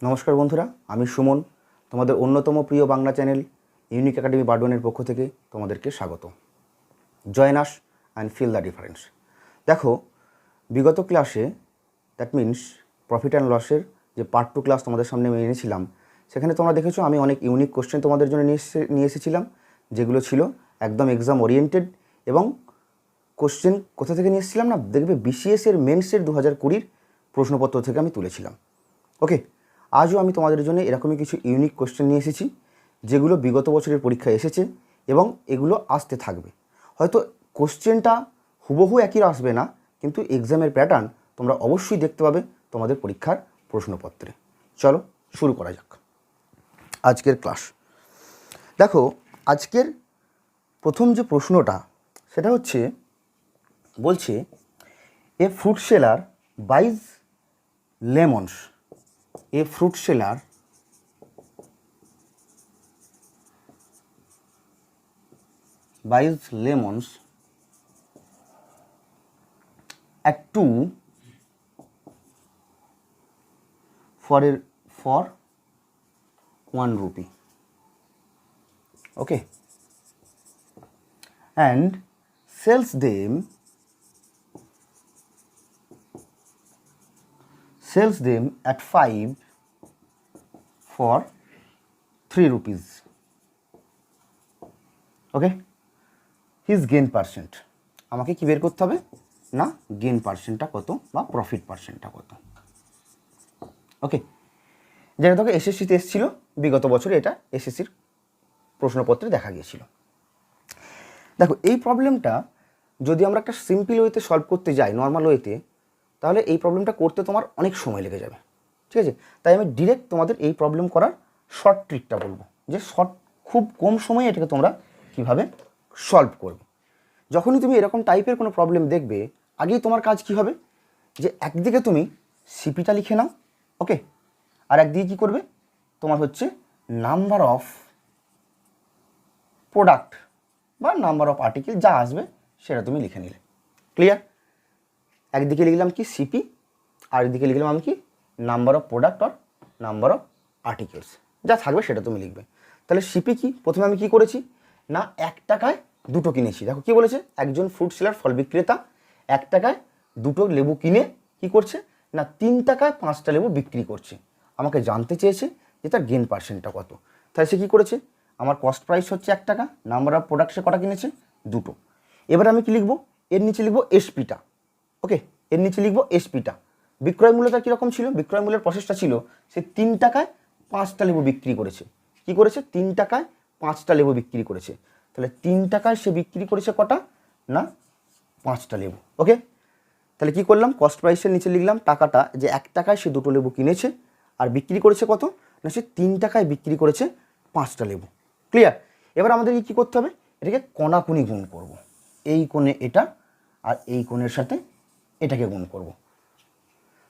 নমস্কার বন্ধুরা, আমি সুমন। তোমাদের অন্যতম প্রিয় বাংলা চ্যানেল ইউনিক একাডেমি বারডোয়ানের পক্ষ থেকে তোমাদেরকে স্বাগত। Join us and feel the difference. দেখো, বিগত ক্লাসে দ্যাট মিন্স প্রফিট অ্যান্ড লসের যে পার্ট 2 ক্লাস তোমাদের সামনে আমি এনেছিলাম, সেখানে তোমরা দেখেছো আমি অনেক ইউনিক কোশ্চেন তোমাদের জন্য নিয়ে এসেছিলাম, যেগুলো ছিল একদম এক্সাম ওরিয়েন্টেড। এবং কোশ্চেন কোথা থেকে নিয়ে এসেছিলাম না, দেখবে বিসিএসের মেন্সের 2020 প্রশ্নপত্র থেকে আমি তুলেছিলাম। ওকে, আজও আমি তোমাদের জন্য এরকমই কিছু ইউনিক কোশ্চেন নিয়ে এসেছি, যেগুলো বিগত বছরের পরীক্ষায় এসেছে এবং এগুলো আসতে থাকবে। হয়তো কোশ্চেনটা হুবহু একই আসবে না, কিন্তু এক্সামের প্যাটার্ন তোমরা অবশ্যই দেখতে পাবে তোমাদের পরীক্ষার প্রশ্নপত্রে। চলো শুরু করা যাক আজকের ক্লাস। দেখো, আজকের প্রথম যে প্রশ্নটা সেটা হচ্ছে, বলছে a fruit seller buys lemons. A fruit seller buys lemons at 2 for 1 rupee. Okay, and sells them at 5 for 3 rupees. Okay, his gain percent. আমাকে কি বের করতে হবে না, গেন পার্সেন্টটা কত বা প্রফিট পার্সেন্টটা কত। ওকে, যেটা তোকে এসএসসিতে এসেছিল বিগত বছরে, এটা এসএসসির প্রশ্নপত্রে দেখা গিয়েছিল। দেখো, এই প্রবলেমটা যদি আমরা একটা সিম্পল ওয়েতে সলভ করতে যাই, নর্মাল ওয়েতে, তাহলে এই প্রবলেমটা করতে তোমার অনেক সময় লেগে যাবে। ঠিক আছে, তাই আমি ডিরেক্ট তোমাদের এই প্রবলেম করার শর্ট ট্রিকটা বলবো, যে খুব কম সময়ে এটাকে তোমরা কীভাবে সলভ করবে। যখনই তুমি এরকম টাইপের কোনো প্রবলেম দেখবে, আগেই তোমার কাজ কি হবে, যে একদিকে তুমি সিপিটা লিখে নাও। ওকে, আর একদিকে কী করবে, তোমার হচ্ছে নাম্বার অফ প্রোডাক্ট বা নাম্বার অফ আর্টিকেল যা আসবে সেটা তুমি লিখে নিলে। ক্লিয়ার? একদিকে লিখলাম কি সিপি, আর একদিকে লিখলাম আমি কি number of product or number of articles, যা থাকবে সেটা তুমি লিখবে। তাহলে সিপি কি, প্রথমে আমি কি করেছি না, 1 টাকায় 2টো কিনেছি। দেখো কি বলেছে, একজন ফ্রুট সেলার ফল বিক্রেতা 1 টাকায় 2টো লেবু কিনে কি করছে না, 3 টাকায় 5টা লেবু বিক্রি করছে। আমাকে জানতে চেয়েছে যে তার গেন পার্সেন্টটা কত। তাহলে সে কী করেছে, আমার কস্ট প্রাইস হচ্ছে 1 টাকা, নাম্বার অফ প্রোডাক্ট সে কটা কিনেছে, 2টো। এবার আমি কি লিখবো, এর নিচে লিখবো এসপিটা। ওকে, এর নিচে লিখবো এসপিটা। বিক্রয় মূল্যটা কীরকম ছিল, বিক্রয় মূল্যের প্রসেসটা ছিল সে 3 টাকায় 5টা লেবু বিক্রি করেছে। কি করেছে, 3 টাকায় 5টা লেবু বিক্রি করেছে। তাহলে 3 টাকায় সে বিক্রি করেছে কটা না, 5টা লেবু। ওকে, তাহলে কি করলাম, কস্ট প্রাইসের নিচে লিখলাম টাকাটা, যে 1 টাকায় সে 2টো লেবু কিনেছে আর বিক্রি করেছে কত না, সে 3 টাকায় বিক্রি করেছে 5টা লেবু। ক্লিয়ার? এবার আমাদের কি করতে হবে, এটাকে কোণাকুনি গুণ করব। এই কোণে এটা আর এই কোণের সাথে এটাকে গুণ করব।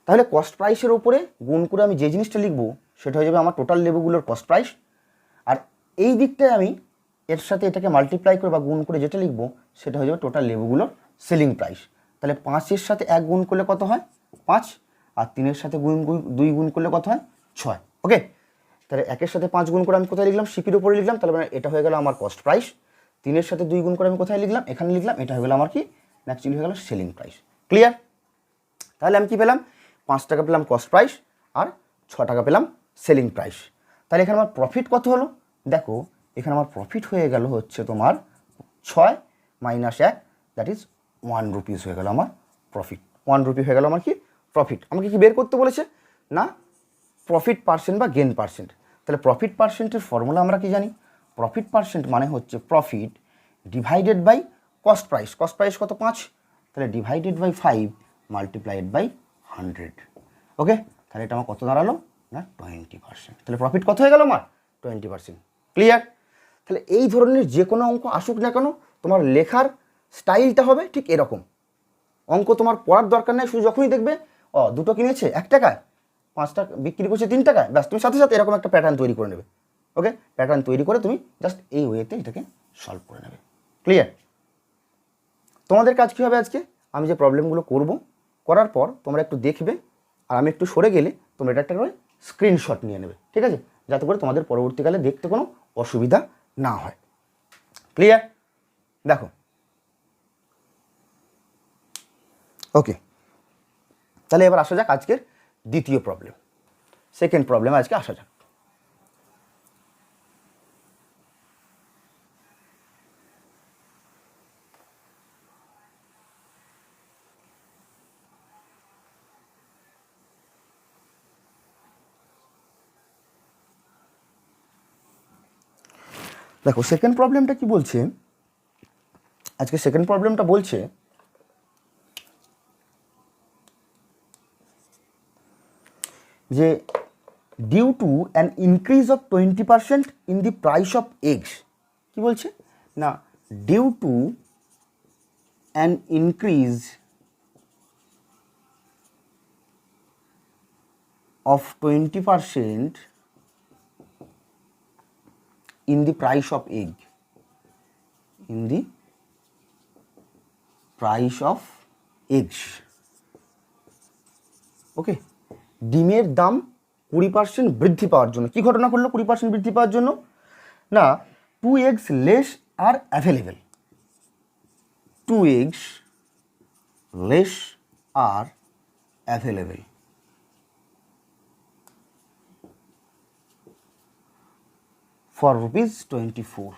তাহলে কস্ট প্রাইসের উপরে গুণ করে আমি যে জিনিসটা লিখবো সেটা হয়ে যাবে আমার টোটাল লেবুগুলোর কস্ট প্রাইস। আর এই দিকটায় আমি এর সাথে এটাকে মাল্টিপ্লাই করে বা গুণ করে যেটা লিখবো সেটা হয়ে যাবে টোটাল লেবুগুলোর সেলিং প্রাইস। তাহলে 5-এর সাথে 1 গুণ করলে কত হয়, 5, আর 3-এর সাথে 2 গুণ করলে কত হয়, 6। ওকে, তাহলে 1-এর সাথে 5 গুণ করে আমি কোথায় লিখলাম, সিপির উপরে লিখলাম। তাহলে এটা হয়ে গেল আমার কস্ট প্রাইস। 3-এর সাথে 2 গুণ করে আমি কোথায় লিখলাম, এখানে লিখলাম। এটা হয়ে গেল আমার কি, অ্যাকচুয়ালি হয়ে গেল সেলিং প্রাইস। ক্লিয়ার? তাহলে আমি কি পেলাম, 5 টাকা পেলাম কস্ট প্রাইস আর 6 টাকা পেলাম সেলিং প্রাইস। তাহলে এখানে আমার প্রফিট কত হলো, দেখো এখানে আমার প্রফিট হয়ে গেল হচ্ছে তোমার 6 - 1, দ্যাট ইজ 1 রুপিস হয়ে গেল আমার প্রফিট। 1 রুপি হয়ে গেল আমার কি প্রফিট। আমাকে কি বের করতে বলেছে না, প্রফিট পার্সেন্ট বা গেন পার্সেন্ট। তাহলে প্রফিট পার্সেন্টের ফর্মুলা আমরা কি জানি, প্রফিট পার্সেন্ট মানে হচ্ছে profit divided by cost price. Cost price কত, 5, তাহলে divided by 5 multiplied by 100। Okay, তাহলে এটা আমার কত দাঁড়ালো না, 20%। তাহলে প্রফিট কত হয়ে গেল আমার, 20%। ক্লিয়ার? তাহলে এই ধরনের যে কোনো অঙ্ক আসুক না কেন, তোমার লেখার স্টাইলটা হবে ঠিক এরকম। অঙ্ক তোমার পড়ার দরকার নেই, শুধু যখনই দেখবে 2টো কিনেছে 1 টাকায়, 5টা বিক্রি করছে 3 টাকায়, ব্যাস তুমি সাথে সাথে এরকম একটা প্যাটার্ন তৈরি করে নেবে। ওকে, প্যাটার্ন তৈরি করে তুমি জাস্ট এই ওয়েতে এটাকে সলভ করে নেবে। ক্লিয়ার? তোমাদের কাজ কী হবে, আজকে আমি যে প্রবলেমগুলো করব, করার পর তোমরা একটু দেখবে, আর আমি একটু সরে গেলে তোমরা এটা একটা করে স্ক্রিনশট নিয়ে নেবে, ঠিক আছে, যাতে করে তোমাদের পরবর্তীকালে দেখতে কোনো অসুবিধা না হয়। ক্লিয়ার? দেখো, ওকে, তাহলে এবার আসা যাক আজকের দ্বিতীয় প্রবলেম, সেকেন্ড প্রবলেম আজকে আসা যাক। দেখো সেকেন্ড প্রবলেমটা কি বলছে, আজকে সেকেন্ড প্রবলেমটা বলছে যে due to an increase of 20% in the price of eggs, কি বলছে না, due to an increase of 20% in the price of egg, in the price of eggs, ওকে, ডিমের দাম 20% বৃদ্ধি পাওয়ার জন্য কি ঘটনা ঘটলো? 20% বৃদ্ধি পাওয়ার জন্য না, 2 eggs less are available, 2 eggs less are available for rupees 24.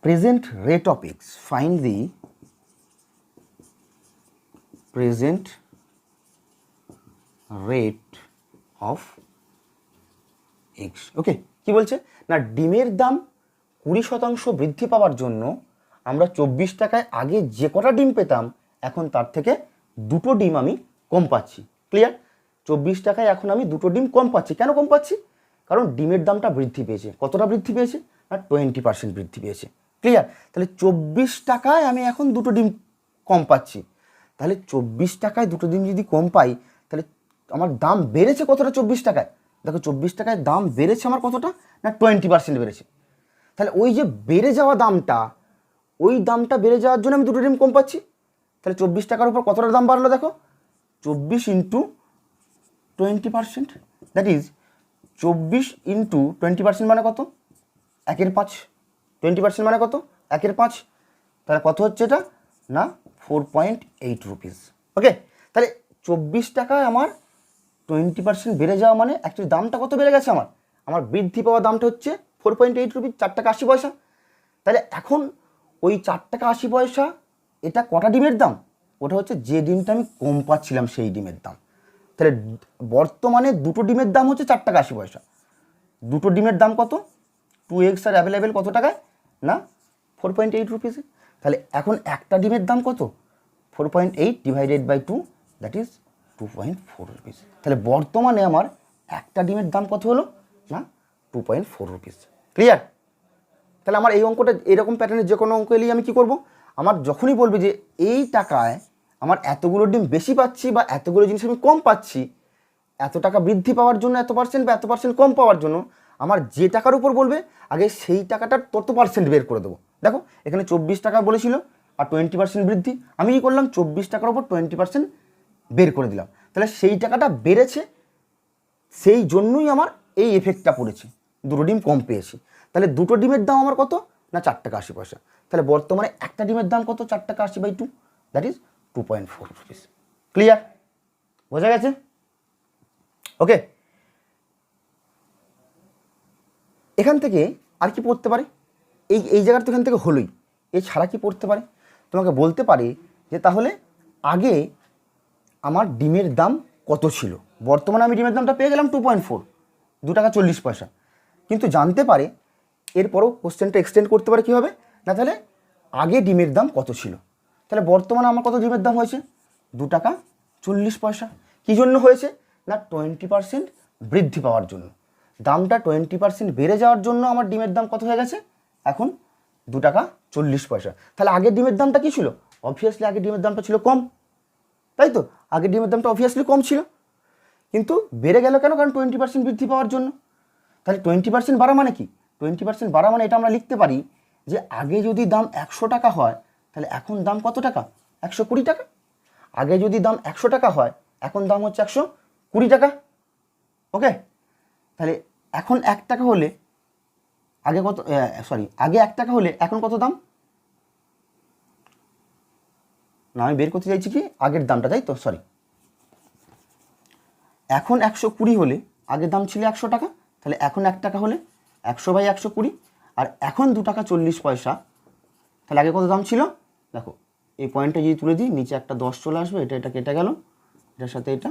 Present rate of eggs. Find the present rate of eggs. ওকে, কি বলছে না, ডিমের দাম 20% বৃদ্ধি পাওয়ার জন্য আমরা 24 টাকায় আগে যে কটা ডিম পেতাম এখন তার থেকে 2টো ডিম আমি কম পাচ্ছি। ক্লিয়ার? 24 টাকায় এখন আমি 2টো ডিম কম পাচ্ছি। কেন কম পাচ্ছি? কারণ ডিমের দামটা বৃদ্ধি পেয়েছে। কতটা বৃদ্ধি পেয়েছে? না 20% বৃদ্ধি পেয়েছে। ক্লিয়ার? তাহলে 24 টাকায় আমি এখন 2টো ডিম কম পাচ্ছি। তাহলে 24 টাকায় 2টো ডিম যদি কম পাই তাহলে আমার দাম বেড়েছে কতটা 24 টাকায়? দেখো 24 টাকায় দাম বেড়েছে আমার কতটা? না 20% বেড়েছে। তাহলে ওই যে বেড়ে যাওয়া দামটা, ওই দামটা বেড়ে যাওয়ার জন্য আমি 2টো ডিম কম পাচ্ছি। তাহলে 24 টাকার উপর কতটা দাম বাড়লো দেখো, 24 ইন্টু 20%, দ্যাট ইজ 24 ইন্টু 20% মানে কত? 1/5। 20% মানে কত? 1/5। তাহলে কত হচ্ছে এটা? না 4.8 রুপিস। ওকে, তাহলে 24 টাকায় আমার 20% বেড়ে যাওয়া মানে অ্যাকচুয়ালি দামটা কত বেড়ে গেছে আমার? আমার বৃদ্ধি পাওয়া দামটা হচ্ছে 4.8 রুপিস, 4 টাকা 80 পয়সা। তাহলে এখন ওই 4 টাকা 80 পয়সা এটা কটা ডিমের দাম? ওটা হচ্ছে যে ডিমটা আমি কম পাচ্ছিলাম সেই ডিমের দাম। তাহলে বর্তমানে 2টো ডিমের দাম হচ্ছে 4 টাকা 80 পয়সা। 2টো ডিমের দাম কত? 2 eggs আর অ্যাভেলেবেল কত টাকায়? না 4.8 রুপিসে। তাহলে এখন একটা ডিমের দাম কত? 4.8 divided by 2, that is 2.4 rupees. তাহলে বর্তমানে আমার একটা ডিমের দাম কত হলো? না 2.4 রুপিস। ক্লিয়ার? তাহলে আমার এই অঙ্কটা এরকম প্যাটার্নের যে কোনো অঙ্ক এলেই আমি কী করবো? আমার যখনই বলবে যে এই টাকায় আমার এতগুলো ডিম বেশি পাচ্ছি বা এতগুলো জিনিস আমি কম পাচ্ছি, এত টাকা বৃদ্ধি পাওয়ার জন্য এত পার্সেন্ট বা এত পার্সেন্ট কম পাওয়ার জন্য, আমার যে টাকার উপর বলবে আগে সেই টাকাটার তত পার্সেন্ট বের করে দেবো। দেখো এখানে 24 টাকা বলেছিল আর 20% বৃদ্ধি, আমি কী করলাম? 24 টাকার উপর 20% বের করে দিলাম। তাহলে সেই টাকাটা বেড়েছে, সেই জন্যই আমার এই এফেক্টটা পড়েছে, 2টো ডিম কম পেয়েছি। তাহলে 2টো ডিমের দাম আমার কত? না 4 টাকা 80 পয়সা। তাহলে বর্তমানে একটা ডিমের দাম কত? 4 টাকা 80 by 2, that is 2.4 rupees. Clear? বোঝা গেছে? ওকে, এখান থেকে আর কি পড়তে পারে? এই জায়গাটা তো এখান থেকে হলোই, এছাড়া কি পড়তে পারে? তোমাকে বলতে পারে যে তাহলে আগে আমার ডিমের দাম কত ছিল, বর্তমানে আমি ডিমের দামটা পেয়ে গেলাম 2.4, 2 টাকা 40 পয়সা। কিন্তু জানতে পারে এরপরও কোশ্চেনটা এক্সটেন্ড করতে পারে কীভাবে? না তাহলে আগে ডিমের দাম কত ছিল, তাহলে বর্তমানে আমার কত ডিমের দাম হয়েছে? 2 টাকা 40 পয়সা। কী জন্য হয়েছে? না 20% বৃদ্ধি পাওয়ার জন্য। দামটা 20% বেড়ে যাওয়ার জন্য আমার ডিমের দাম কত হয়ে গেছে এখন? 2 টাকা 40 পয়সা। তাহলে আগের ডিমের দামটা কী ছিল? অবভিয়াসলি আগের ডিমের দামটা ছিল কম, তাই তো? আগের ডিমের দামটা অবভিয়াসলি কম ছিল, কিন্তু বেড়ে গেল কেন? কারণ 20% বৃদ্ধি পাওয়ার জন্য। তাহলে 20% বাড়া মানে কি? 20% বাড়া মানে এটা আমরা লিখতে পারি যে আগে যদি দাম 100 টাকা হয় তাহলে এখন দাম কত টাকা? 120 টাকা। আগে যদি দাম 100 টাকা হয়, এখন দাম হচ্ছে 120 টাকা। ওকে, তাহলে এখন 1 টাকা হলে আগে কত, আগে 1 টাকা হলে এখন কত দাম? না, আমি বের করতে চাইছি কি আগের দামটা, তাই তো? সরি, এখন 120 হলে আগের দাম ছিল 100 টাকা, তাহলে এখন 1 টাকা হলে 100/120, আর এখন 2 টাকা 40 পয়সা, তাহলে আগে কত দাম ছিল? দেখো এই পয়েন্টটা যদি তুলে দিই, নিচে একটা 10 চলে আসবে, এটা কেটে গেল, এটার সাথে এটা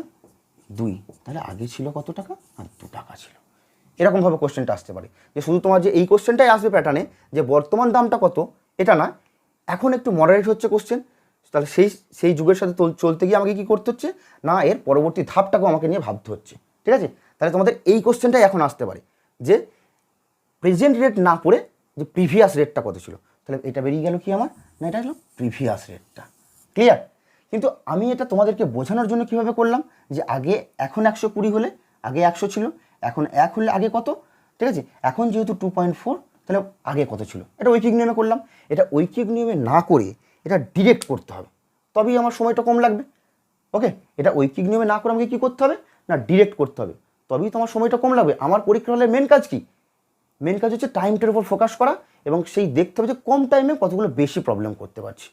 2, তাহলে আগে ছিল কত টাকা? আর 2 টাকা ছিল। এরকমভাবে কোশ্চেনটা আসতে পারে, যে শুধু তোমার যে এই কোশ্চেনটাই আসবে প্যাটার্নে, যে বর্তমান দামটা কত এটা না, এখন একটু মডারেট হচ্ছে কোশ্চেন, তাহলে সেই যুগের সাথে চলতে গিয়ে আমাকে কী করতে হচ্ছে না, এর পরবর্তী ধাপটাকেও আমাকে নিয়ে ভাবতে হচ্ছে। ঠিক আছে, তাহলে তোমাদের এই কোশ্চেনটাই এখন আসতে পারে, যে প্রেজেন্ট রেট না পড়ে যে প্রিভিয়াস রেটটা কত ছিল, তাহলে এটা বেরিয়ে গেল কি আমার, না এটা হলো প্রিভিয়াস রেটটা। ক্লিয়ার? কিন্তু আমি এটা তোমাদেরকে বোঝানোর জন্য কিভাবে করলাম, যে আগে এখন 120 হলে আগে 100 ছিল, এখন 1 হলে আগে কত? ঠিক আছে, এখন যেহেতু 2.4, তাহলে আগে কত ছিল, এটা ঐকিক নিয়মে করলাম। এটা ঐকিক নিয়মে না করে এটা ডিরেক্ট করতে হবে, তবেই আমার সময়টা কম লাগবে। ওকে, এটা ঐকিক নিয়মে না করে আমাকে কী করতে হবে না, ডিরেক্ট করতে হবে, তবেই তোমার সময়টা কম লাগবে। আমার পরীক্ষা হলে মেন কাজ কি? মেন কাজ হচ্ছে টাইমটার উপর ফোকাস করা, এবং সেই দেখতে হবে যে কম টাইমে কতগুলো বেশি প্রবলেম করতে পারছি।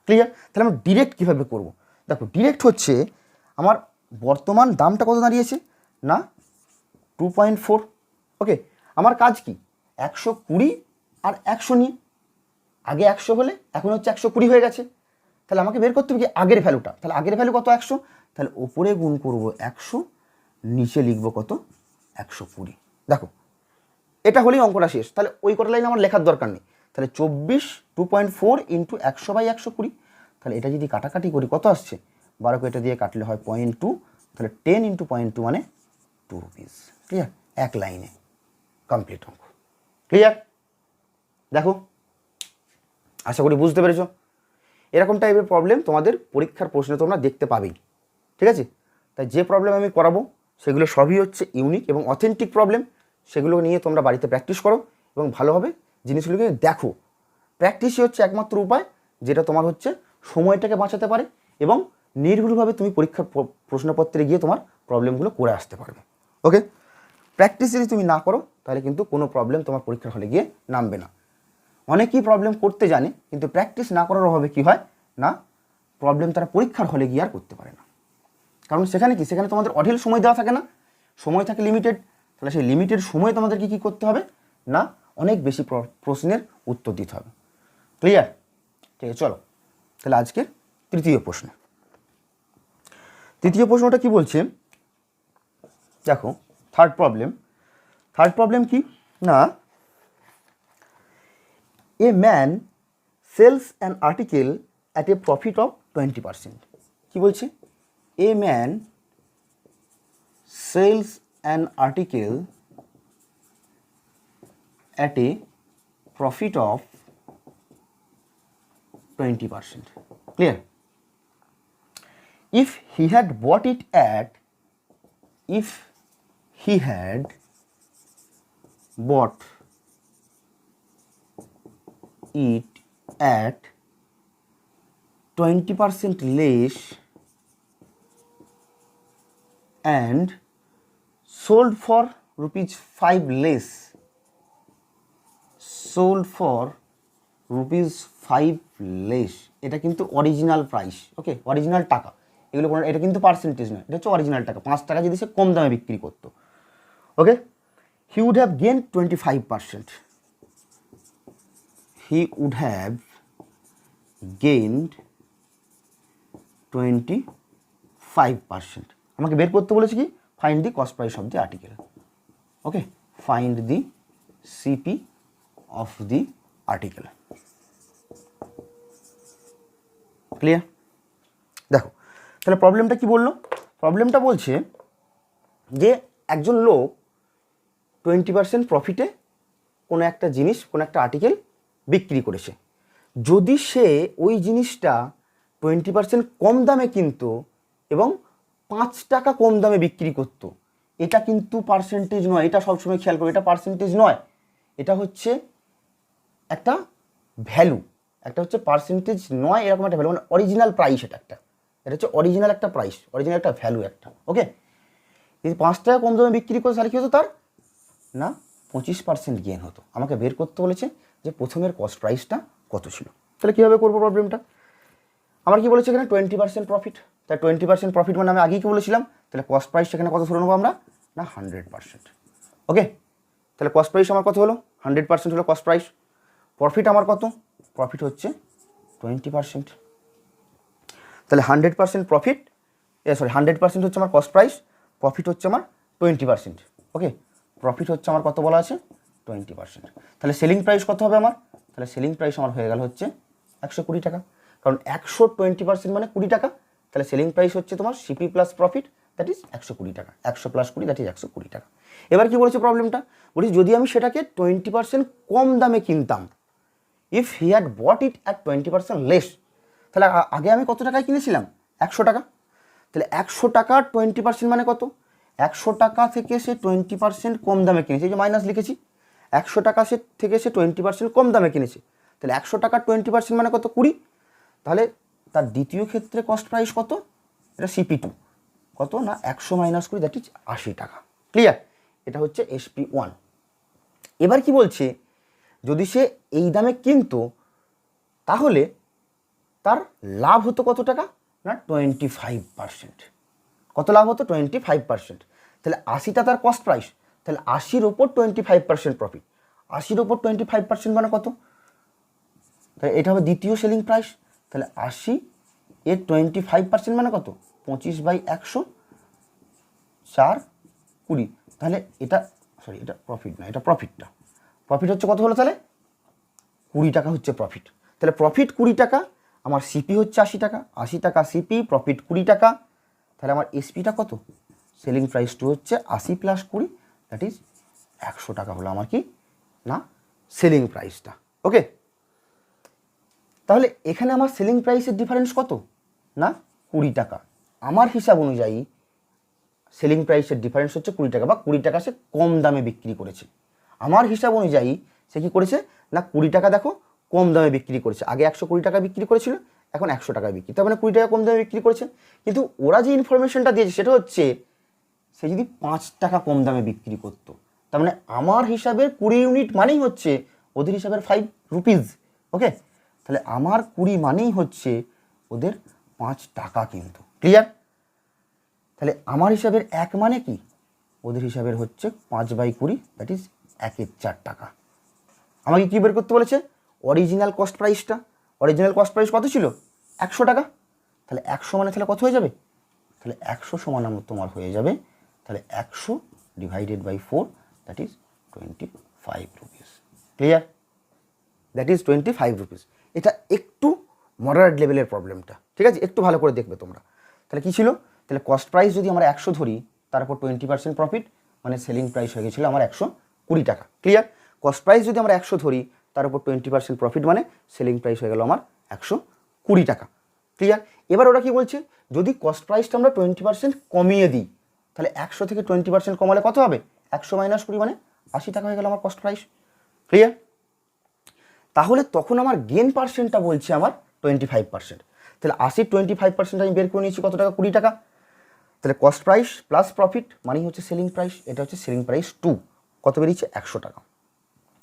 ক্লিয়ার? তাহলে আমি ডিরেক্ট কীভাবে করব? দেখো, ডিরেক্ট হচ্ছে আমার বর্তমান দামটা কত দাঁড়িয়েছে না 2.4। ওকে, আমার কাজ কি 120 আর 100 নিয়ে, আগে 100 হলে এখন হচ্ছে 120 হয়ে গেছে, তাহলে আমাকে বের করতে হবে কি আগের ভ্যালুটা। তাহলে আগের ভ্যালু কত? 100, তাহলে ওপরে গুণ করব 100, নিচে লিখব কত 120। দেখো এটা হলেই অঙ্কটা শেষ, তাহলে ওই কটা লাইন আমার লেখার দরকার নেই। তাহলে 2.4 ইন্টু 100/120, তাহলে এটা যদি কাটাকাটি করি কত আসছে, 12 এটা দিয়ে কাটলে হয় 0.2, তাহলে 10 ইন্টু 0.2 মানে 2 রুপিস। ক্লিয়ার? এক লাইনে কমপ্লিট অঙ্ক। ক্লিয়ার? দেখো, আশা করি বুঝতে পেরেছো। এরকম টাইপের প্রবলেম তোমাদের পরীক্ষার প্রশ্নে তোমরা দেখতে পাবেই। ঠিক আছে, তাই যে প্রবলেম আমি করাবো সেগুলো সবই হচ্ছে ইউনিক এবং অথেন্টিক প্রবলেম, সেগুলো নিয়ে তোমরা বাড়িতে প্র্যাকটিস করো এবং ভালোভাবে জিনিসগুলোকে দেখো। প্র্যাকটিসই হচ্ছে একমাত্র উপায় যেটা তোমার হচ্ছে সময়টাকে বাঁচাতে পারে, এবং নির্ভুলভাবে তুমি পরীক্ষার প্রশ্নপত্রে গিয়ে তোমার প্রবলেমগুলো করে আসতে পারবে। ওকে, প্র্যাকটিস যদি তুমি না করো তাহলে কিন্তু কোনো প্রবলেম তোমার পরীক্ষার হলে গিয়ে নামবে না। অনেকেই প্রবলেম করতে জানে, কিন্তু প্র্যাকটিস না করার অভাবে কী হয় না, প্রবলেম তারা পরীক্ষার হলে গিয়ে আর করতে পারে না। কারণ সেখানে কি, সেখানে তোমাদের অঢেল সময় দেওয়া থাকে না, সময় থাকে লিমিটেড। তাহলে সেই লিমিটেড সময়ে তোমাদেরকে কী করতে হবে না, অনেক বেশি প্রশ্নের উত্তর দিতে হবে। ক্লিয়ার? ঠিক আছে, চলো তাহলে আজকের তৃতীয় প্রশ্নটা কি বলছে দেখো। থার্ড প্রবলেম কি না, a man sells an article at a profit of 20%। কি বলছে? A man sells an article at a profit of 20%. Clear? If he had bought it at 20% less and sold for ₹5 less, এটা কিন্তু original price. ওকে, original টাকা, এগুলো কোনো, এটা কিন্তু percentage নয়, এটা হচ্ছে অরিজিনাল টাকা। 5 টাকা যদি সে কম দামে বিক্রি করতো, okay, he would have gain 25%। He would have gained 25%। আমাকে বের করতে বলেছে কি, find the cost price of the article. Okay, find the CP of the article. Clear? দেখো তাহলে প্রবলেমটা কি বললো, প্রবলেমটা বলছে যে একজন লোক 20% প্রফিটে কোনো একটা জিনিস, কোনো একটা আর্টিকেল বিক্রি করেছে। যদি সে ওই জিনিসটা 20% কম দামে কিনতো এবং 5 টাকা কম দামে বিক্রি করতো, এটা কিন্তু পার্সেন্টেজ নয়, এটা সবসময় খেয়াল করো, এটা পার্সেন্টেজ নয়, এটা হচ্ছে একটা ভ্যালু, একটা হচ্ছে পার্সেন্টেজ নয়, এরকম একটা ভ্যালু, মানে অরিজিনাল প্রাইস এটা একটা। এটা হচ্ছে অরিজিনাল একটা প্রাইস, অরিজিনাল একটা ভ্যালু একটা। ওকে, যদি 5 টাকা কম দামে বিক্রি করে তাহলে কী হতো তার না 25% গেন হতো। আমাকে বের করতে বলেছে যে প্রথমের কস্ট প্রাইসটা কত ছিল। তাহলে কীভাবে করবো প্রবলেমটা? আমার কি বলেছে এখানে 20% প্রফিট, তাই 20% প্রফিট মানে আমি আগেই কি বলেছিলাম, তাহলে কস্ট প্রাইস সেখানে কত ধরে নেবো আমরা না 100%। ওকে, তাহলে কস্ট প্রাইস আমার কত হলো 100% হলো কস্ট প্রাইস। প্রফিট আমার কত, প্রফিট হচ্ছে 20%। তাহলে 100% প্রফিট, 100% হচ্ছে আমার কস্ট প্রাইস, প্রফিট হচ্ছে আমার 20%। ওকে, প্রফিট হচ্ছে আমার কত বলা আছে 20%। তাহলে সেলিং প্রাইস কত হবে আমার, তাহলে সেলিং প্রাইস আমার হয়ে গেল হচ্ছে 120 টাকা, কারণ 120% মানে 20 টাকা। তাহলে সেলিং প্রাইস হচ্ছে তোমার CP plus profit, that is 120 টাকা, 100 প্লাস 20 দ্যাট ইজ 120 টাকা। এবার কি বলেছে প্রবলেমটা, বলছি যদি আমি সেটাকে 20% কম দামে কিনতাম, if he had bought it at 20% less, তাহলে আগে আমি কত টাকায় কিনেছিলাম 100 টাকা। তাহলে 100 টাকা 20% মানে কত, 100 টাকা থেকে সে 20% কম দামে কিনেছে, এই যে মাইনাস লিখেছি, 100 টাকা থেকে সে 20% কম দামে কিনেছে। তাহলে 100 টাকা 20% মানে কত 20। তাহলে তার দ্বিতীয় ক্ষেত্রে কস্ট প্রাইস কত, এটা CP2 কত না 100 মাইনাস 20 দ্যাট ইজ 80 টাকা। ক্লিয়ার, এটা হচ্ছে SP1। এবার কি বলছে, যদি সে এই দামে কিনতো তাহলে তার লাভ হতো কত টাকা না 25%। কত লাভ হতো 25%। তাহলে 80টা তার কস্ট প্রাইস, তাহলে 80-র ওপর 25% প্রফিট, 80-র ওপর 25% মানে কত, তাহলে এটা হবে দ্বিতীয় সেলিং প্রাইস। তাহলে 80 এর 25% মানে কত 25/100 4/20। তাহলে এটা এটা প্রফিট না, এটা প্রফিটটা, প্রফিট হচ্ছে কত হলো তাহলে 20 টাকা হচ্ছে প্রফিট। তাহলে প্রফিট 20 টাকা, আমার সিপি হচ্ছে 80 টাকা, 80 টাকা সিপি, প্রফিট 20 টাকা। তাহলে আমার এসপিটা কত, সেলিং প্রাইস টু হচ্ছে 80 প্লাস 20 দ্যাট ইজ 100 টাকা হলো আমার কি না সেলিং প্রাইসটা। ওকে, তাহলে এখানে আমার সেলিং প্রাইসের ডিফারেন্স কত না 20 টাকা। আমার হিসাব অনুযায়ী সেলিং প্রাইসের ডিফারেন্স হচ্ছে 20 টাকা, বা 20 টাকা সে কম দামে বিক্রি করেছে। আমার হিসাব অনুযায়ী সে কী করেছে না 20 টাকা দেখো কম দামে বিক্রি করেছে, আগে 120 টাকা বিক্রি করেছিল, এখন 100 টাকায় বিক্রি, তার মানে 20 টাকা কম দামে বিক্রি করেছে। কিন্তু ওরা যে ইনফরমেশনটা দিয়েছে সেটা হচ্ছে সে যদি 5 টাকা কম দামে বিক্রি করতো, তার মানে আমার হিসাবের 20 ইউনিট মানেই হচ্ছে ওদের হিসাবের 5 রুপিস। ওকে, তাহলে আমার 20 মানেই হচ্ছে ওদের 5 টাকা কিন্তু। ক্লিয়ার, তাহলে আমার হিসাবের 1 মানে কি, ওদের হিসাবের হচ্ছে 5/20 দ্যাট ইজ 1/4 টাকা। আমাকে কী বের করতে বলেছে অরিজিনাল কস্ট প্রাইসটা, অরিজিনাল কস্ট প্রাইস কত ছিল 100 টাকা। তাহলে 100 মানে তাহলে কত হয়ে যাবে, তাহলে 100 সমান তোমার হয়ে যাবে তাহলে 100 divided by 4 that is 25 rupees. Clear, that is 25 rupees. এটা একটু মডারেট লেভেলের প্রবলেমটা, ঠিক আছে, একটু ভালো করে দেখবে তোমরা। তাহলে কী ছিল, তাহলে কস্ট প্রাইস যদি আমরা 100 ধরি, তারপর 20% প্রফিট, মানে সেলিং প্রাইস হয়ে গেছিলো আমার 120 টাকা। ক্লিয়ার, কস্ট প্রাইস যদি আমরা 100 ধরি, তার উপর 20% প্রফিট, মানে সেলিং প্রাইস হয়ে গেল আমার 120 টাকা। ক্লিয়ার, এবার ওরা কি বলছে, যদি কস্ট প্রাইসটা আমরা 20% কমিয়ে দিই, তাহলে 100 থেকে 20% কমালে কত হবে 100 মাইনাস 20 মানে 80 টাকা হয়ে গেল আমার কস্ট প্রাইস। ক্লিয়ার, তাহলে তখন আমার গেন পার্সেন্টটা বলছে আমার 25%। তাহলে 80 25% আমি বের করে নিয়েছি কত টাকা 20 টাকা। তাহলে কস্ট প্রাইস প্লাস প্রফিট মানেই হচ্ছে সেলিং প্রাইস, এটা হচ্ছে সেলিং প্রাইস 2, কত বেরিয়েছে 100 টাকা।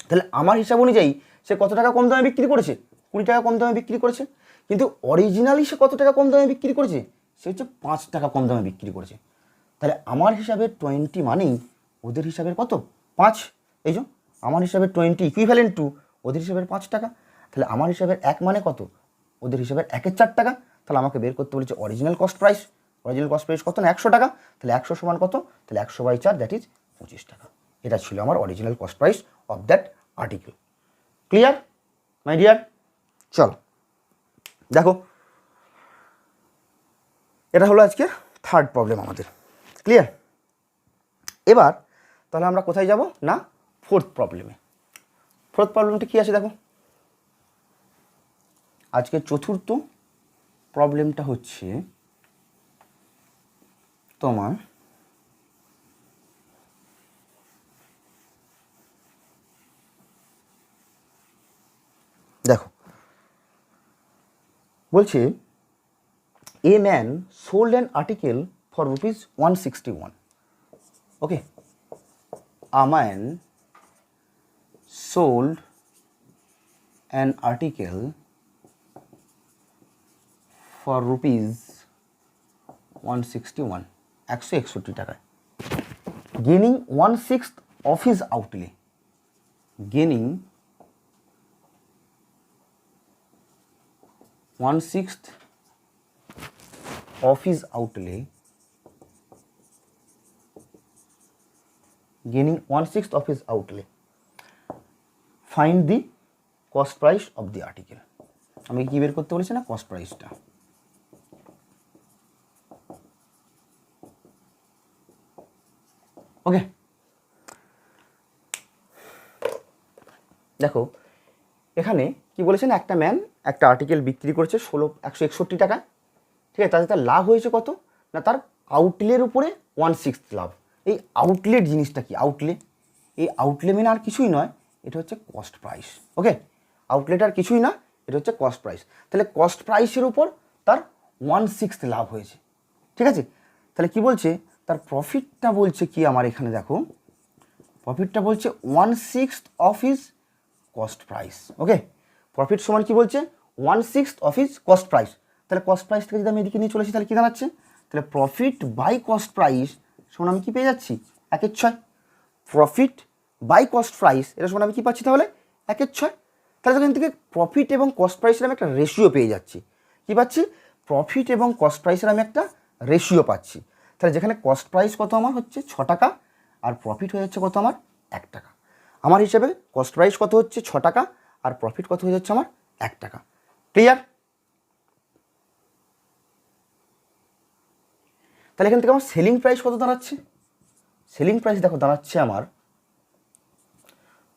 তাহলে আমার হিসাব অনুযায়ী সে কত টাকা কম দামে বিক্রি করেছে 20 টাকা কম দামে বিক্রি করেছে, কিন্তু অরিজিনালি সে কত টাকা কম দামে বিক্রি করেছে, সে হচ্ছে 5 টাকা কম দামে বিক্রি করেছে। তাহলে আমার হিসাবে 20 মানেই ওদের হিসাবের কত 5, এই যে আমার হিসাবে 20 ইকুইভ্যালেন্ট টু ওদের হিসাবের 5 টাকা। তাহলে আমার হিসাবের 1 মানে কত, ওদের হিসাবের 1/4 টাকা। তাহলে আমাকে বের করতে বলেছে original cost price, original cost price কত না 100 টাকা। তাহলে 100 সমান কত, তাহলে 100/4 দ্যাট ইজ 25 টাকা। এটা ছিল আমার original cost price of that article. Clear my dear, চলো দেখো, এটা হলো আজকে থার্ড প্রবলেম আমাদের। ক্লিয়ার, এবার তাহলে আমরা কোথায় যাব না ফোর্থ প্রবলেমে। ফোর্থ প্রবলেমটা কী আছে দেখো, আজকে চতুর্থ প্রবলেমটা হচ্ছে তোমার দেখো, বলছে a man sold an article for ₹161. Okay, a man sold an article for ₹161, 161 টাকায়, gaining 1/6 of his outlay, gaining 1/6 of his outlay, gaining 1/6 of his outlay. Find the cost price of the article. আমি কি বের করতে বলেছি না, cost প্রাইসটা। ওকে, দেখো এখানে কি বলেছেন, একটা ম্যান একটা আর্টিকেল বিক্রি করেছে 161 টাকা, ঠিক আছে, তাতে তার লাভ হয়েছে কত না, তার আউটলের উপরে 1/6 লাভ। এই আউটলেট জিনিসটা কি, আউটলে, এই আউটলে মানে আর কিছুই নয়, এটা হচ্ছে কস্ট প্রাইস। ওকে, আউটলেট আর কিছুই না, এটা হচ্ছে কস্ট প্রাইস। তাহলে কস্ট প্রাইসের উপর তার 1/6 লাভ হয়েছে, ঠিক আছে। তাহলে কি বলছে, তার প্রফিটটা বলছে কি আমার এখানে দেখো, প্রফিটটা বলছে 1/6 of his cost price. Okay, profit সমান কি বলছে, 1/6 অফ হিজ কস্ট প্রাইস। তাহলে কস্ট প্রাইস থেকে যদি আমি এদিকে নিয়ে চলেছি তাহলে কী দাঁড়াচ্ছে, তাহলে প্রফিট বাই কস্ট প্রাইস সমান আমি কী পেয়ে যাচ্ছি, 1/6। প্রফিট বাই কস্ট প্রাইস এটা সমান আমি কী পাচ্ছি তাহলে, 1/6। তাহলে এখান থেকে প্রফিট এবং কস্ট প্রাইসের আমি একটা রেশিও পেয়ে যাচ্ছি। কী পাচ্ছি, প্রফিট এবং কস্ট প্রাইসের আমি একটা রেশিও পাচ্ছি। তাহলে যেখানে কস্ট প্রাইস কত আমার হচ্ছে 6 টাকা, আর প্রফিট হয়ে যাচ্ছে কত আমার 1 টাকা। আমার হিসেবে কস্ট প্রাইস কত হচ্ছে 6 টাকা, আর প্রফিট কত হয়ে যাচ্ছে আমার 1 টাকা। ক্লিয়ার? তাহলে এখান থেকে আমার সেলিং প্রাইস কত দাঁড়াচ্ছে, সেলিং প্রাইস দেখো দাঁড়াচ্ছে আমার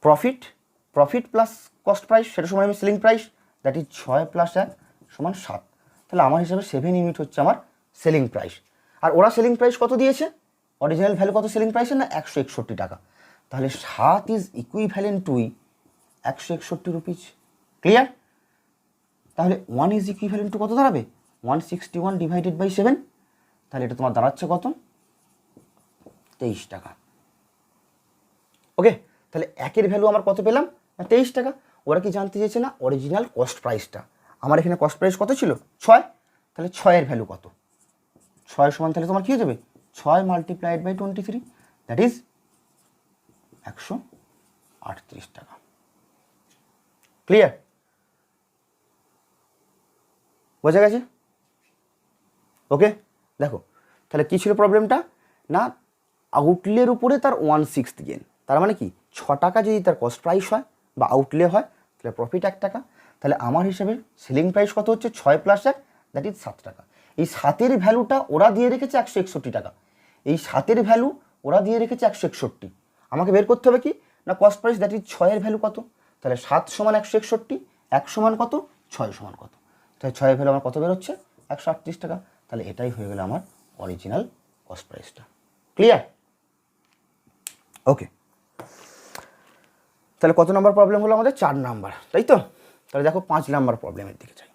profit, profit plus cost price, সেটা সময় আমি সেলিং প্রাইস, দ্যাট ইজ 6 + 1 সমান 7। তাহলে আমার হিসাবে 7 ইউনিট হচ্ছে আমার সেলিং প্রাইস। আর ওরা সেলিং প্রাইস কত দিয়েছে, অরিজিনাল ভ্যালু কত সেলিং প্রাইসের না 161 টাকা। তাহলে 7 is equivalent to 161 rupees. Clear? তাহলে 1 ইজ ইকুইভ্যালেন্ট টু কত দাঁড়াবে, 161 ডিভাইডেড বাই 7। তাহলে এটা তোমার দাঁড়াচ্ছে কত, 23 টাকা। ওকে, তাহলে একের ভ্যালু আমার কত পেলাম না 23 টাকা। ওরা কি জানতে চেয়েছে না অরিজিনাল কস্ট প্রাইসটা। আমার এখানে কস্ট প্রাইস কত ছিল 6, তাহলে 6-এর ভ্যালু কত, 6 সমান তাহলে তোমার কী হয়ে যাবে 6 মাল্টিপ্লাইড বাই 23, দ্যাট ইজ 138 টাকা। ক্লিয়ার? বোঝা গেছে? ওকে, দেখো তাহলে কী ছিল প্রবলেমটা না, আউটলের উপরে তার 1/6 গেন। তার মানে কি 6 টাকা যদি তার কস্ট প্রাইস হয় বা আউটলে হয় তাহলে প্রফিট 1 টাকা। তাহলে আমার হিসাবে সেলিং প্রাইস কত হচ্ছে 6 + 1, দ্যাট ইজ 7 টাকা। এই 7-এর ভ্যালুটা ওরা দিয়ে রেখেছে 161 টাকা। এই 7-এর ভ্যালু ওরা দিয়ে রেখেছে 161। আমাকে বের করতে হবে কি না কস্ট প্রাইস, দ্যাট ইজ 6-এর ভ্যালু কত। তাহলে 7 সমান 161, 1 সমান কত, 6 সমান কত। তাহলে 6-এর ভ্যালু আমার কত বেরোচ্ছে 138 টাকা। তাহলে এটাই হয়ে গেল আমার অরিজিনাল কস্ট প্রাইসটা। ক্লিয়ার? ওকে, তাহলে কত নম্বর প্রবলেম হলো আমাদের 4 নাম্বার, তাই তো। তাহলে দেখো 5 নাম্বার প্রবলেমের দিকে যাই।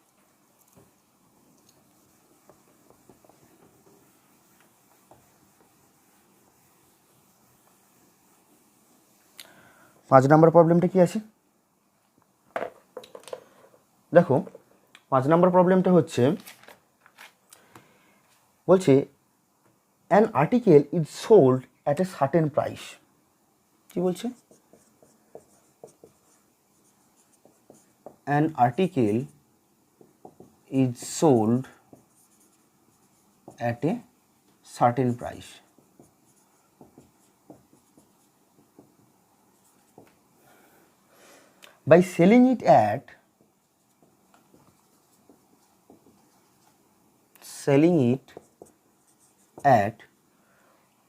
5 নাম্বার প্রবলেমটা কি আছে দেখো, 5 নাম্বার প্রবলেমটা হচ্ছে বলছে an article is sold at a certain price. কি বলছে, an article is sold at a certain price. By selling it at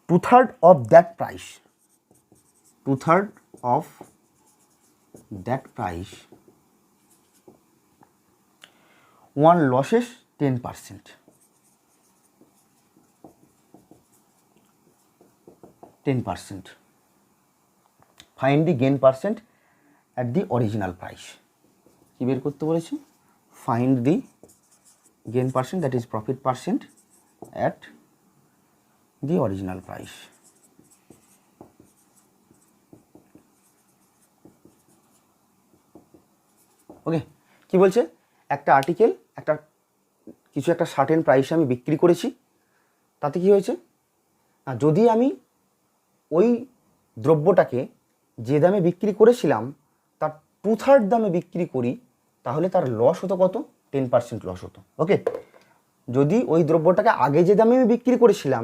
2/3 of that price, 2/3 of that price, one losses 10%. 10%. Find the gain percent at the original price. কি বের করতে বলেছি, find the gain percent, that is profit percent at the original price. ওকে, কি বলছে, একটা article কিছু একটা certain প্রাইসে আমি বিক্রি করেছি, তাতে কি হয়েছে, যদি আমি ওই দ্রব্যটাকে যে দামে বিক্রি করেছিলাম তার 2/3 দামে বিক্রি করি, তাহলে তার লস হতো কত, 10% লস হতো। ওকে, যদি ওই দ্রব্যটাকে আগে যে দামে আমি বিক্রি করেছিলাম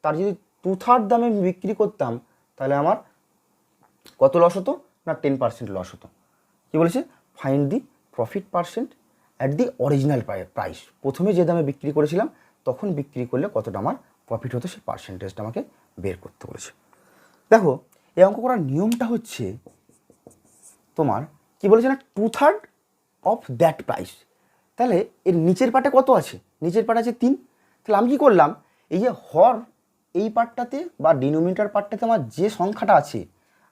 তার যদি 2/3 দামে আমি বিক্রি করতাম, তাহলে আমার কত লস হতো না, 10% লস হতো। কি বলেছে, find the profit percent at the original price, প্রথমে যে দামে বিক্রি করেছিলাম তখন বিক্রি করলে কতটা আমার প্রফিট হতো সেই পার্সেন্টেজটা আমাকে বের করতে বলেছে। দেখো, এই অঙ্ক করার নিয়মটা হচ্ছে তোমার কি বলেছে না, 2/3 অফ দ্যাট প্রাইস। তাহলে এর নিচের পার্টে কত আছে, নিচের পার্ট আছে 3। তাহলে আমি কি করলাম, এই যে হর এই পার্টটাতে বা ডিনোমিনেটর পার্টটাতে আমার যে সংখ্যাটা আছে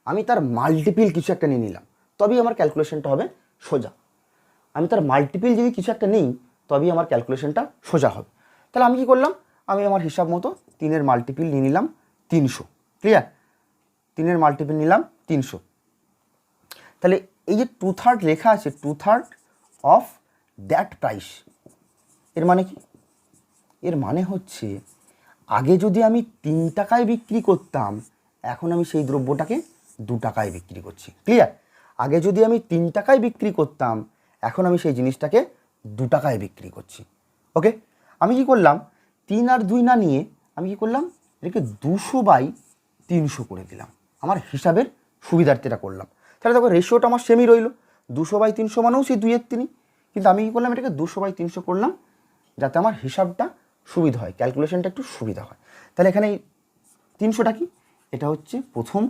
আমি তার মাল্টিপিল কিছু একটা নিয়ে নিলাম, তবেই আমার ক্যালকুলেশনটা হবে সোজা। আমি তার মাল্টিপিল যদি কিছু একটা নিই তবেই আমার ক্যালকুলেশনটা সোজা হবে। তাহলে আমি কি করলাম, আমি আমার হিসাব মতো 3-এর মাল্টিপিল নিয়ে নিলাম 300। ক্লিয়ার, 3-এর মাল্টিপিল নিলাম 300। তাহলে এই যে 2/3 লেখা আছে, 2/3 অফ দ্যাট প্রাইস, এর মানে কি, এর মানে হচ্ছে আগে যদি আমি 3 টাকায় বিক্রি করতাম, এখন আমি সেই দ্রব্যটাকে 2 টাকায় বিক্রি করছি। ক্লিয়ার, আগে যদি আমি 3 টাকায় বিক্রি করতাম, এখন আমি সেই জিনিসটাকে 2 টাকায় বিক্রি করছি। ওকে, আমি কি করলাম, 3 আর 2 না নিয়ে আমি কি করলাম, এটাকে 200/300 করে দিলাম, আমার হিসাবের সুবিধার্থেটা করলাম। তাহলে দেখো রেশিওটা আমার সেমই রইল, 200/300 মানেও সেই 2/3, কিন্তু আমি কি করলাম, এটাকে 200/300 করলাম যাতে আমার হিসাবটা সুবিধা হয়, ক্যালকুলেশনটা একটু সুবিধা হয়। তাহলে এখানে 300টা কি, এটা হচ্ছে প্রথম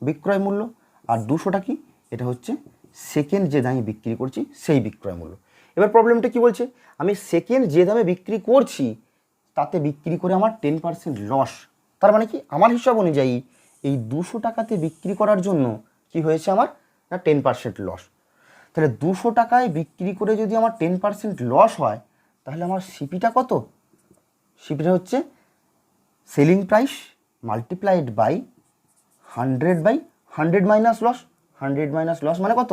বিক্রয় মূল্য, আর 200টা কি, এটা হচ্ছে সেকেন্ড যে দামে বিক্রি করছি সেই বিক্রয় মূল্য। এবার প্রবলেমটা কি বলছে, আমি সেকেন্ড যে দামে বিক্রি করছি তাতে বিক্রি করে আমার 10% লস। তার মানে কি, আমার হিসাব অনুযায়ী এই 200 টাকাতে বিক্রি করার জন্য কি হয়েছে আমার না 10% লস। তাহলে 200 টাকায় বিক্রি করে যদি আমার 10% লস হয়, তাহলে আমার সিপিটা কত, সিপিটা হচ্ছে selling price multiplied by 100/100 minus loss. 100 minus loss মানে কত,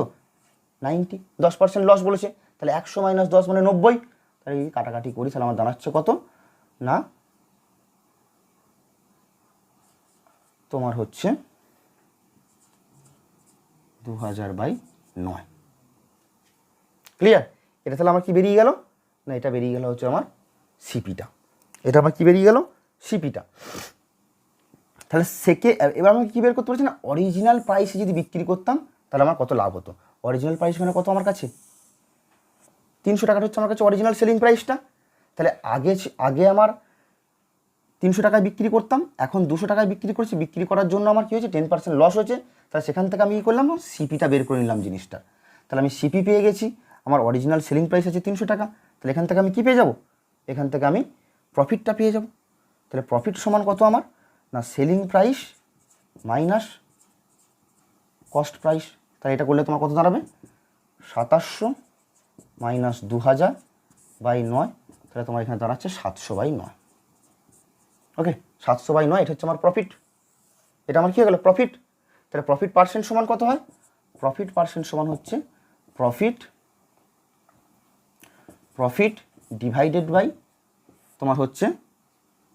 90, 10% লস বলেছে, তাহলে 100 মাইনাস 10 মানে 90। তাহলে এই কাটাকাটি করি, তাহলে আমার দাঁড়াচ্ছে কত না, তোমার হচ্ছে 2000/9। ক্লিয়ার, এটা তাহলে আমার কি বেরিয়ে গেল না, এটা বেরিয়ে গেল হচ্ছে আমার সিপিটা, এটা আমার কি বেরিয়ে গেল, সিপিটা। তাহলে এবার আমাকে কী বের করতে পারছি না, অরিজিনাল প্রাইসে যদি বিক্রি করতাম তাহলে আমার কত লাভ হতো। অরিজিনাল প্রাইস মানে কত আমার কাছে, 300 টাকাটা হচ্ছে আমার কাছে অরিজিনাল সেলিং প্রাইসটা। তাহলে আগে আমার 300 টাকায় বিক্রি করতাম, এখন 200 টাকায় বিক্রি করছি, বিক্রি করার জন্য আমার কী হয়েছে 10% লস হয়েছে। তাহলে সেখান থেকে আমি কী করলাম, সিপিটা বের করে নিলাম জিনিসটা। তাহলে আমি সিপি পেয়ে গেছি, আমার অরিজিনাল সেলিং প্রাইস আছে 300 টাকা, তাহলে এখান থেকে আমি কী পেয়ে যাব, এখান থেকে আমি প্রফিটটা পেয়ে যাব। তাহলে প্রফিট সমান কত আমার না, selling price minus cost price. তাহলে এটা করলে তোমার কত দাঁড়াবে, 2700 মাইনাস 2000/9, তাহলে তোমার এখানে দাঁড়াচ্ছে 700/9। ওকে, 700/9 এটা হচ্ছে আমার প্রফিট, এটা আমার কী হয়ে গেল প্রফিট। তাহলে প্রফিট পার্সেন্ট সমান কত হয়, প্রফিট পার্সেন্ট সমান হচ্ছে প্রফিট ডিভাইডেড বাই তোমার হচ্ছে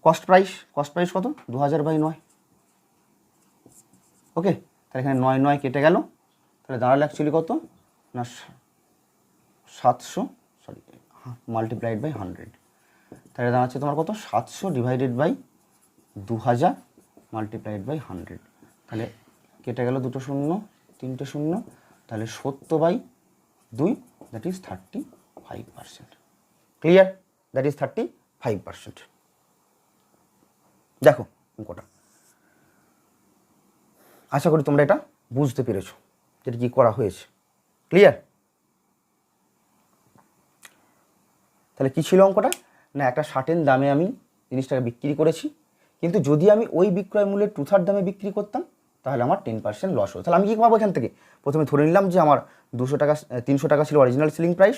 কস্ট প্রাইস। কস্ট প্রাইস কত, 2000/9। ওকে, তাহলে এখানে 9 কেটে গেল, তাহলে দাঁড়ালো অ্যাকচুয়ালি কত না 700 মাল্টিপ্লাইড বাই 100, তাহলে দাঁড়াচ্ছে তোমার কত 700 ডিভাইডেড বাই 2000 মাল্টিপ্লাইড বাই 100। তাহলে কেটে গেল 2টো 0 3টে 0, তাহলে 70/2, that is 35%। Clear, that is 35%। দেখো অঙ্কটা, আশা করি তোমরা এটা বুঝতে পেরেছো যেটা কি করা হয়েছে। ক্লিয়ার, তাহলে কী ছিল অঙ্কটা না, একটা সার্টেন দামে আমি জিনিসটাকে বিক্রি করেছি, কিন্তু যদি আমি ওই বিক্রয় মূল্যের 2/3 দামে বিক্রি করতাম তাহলে আমার 10% লস হতো। তাহলে আমি কী পাবো এখান থেকে, প্রথমে ধরে নিলাম যে আমার 300 টাকা ছিল অরিজিনাল সেলিং প্রাইস,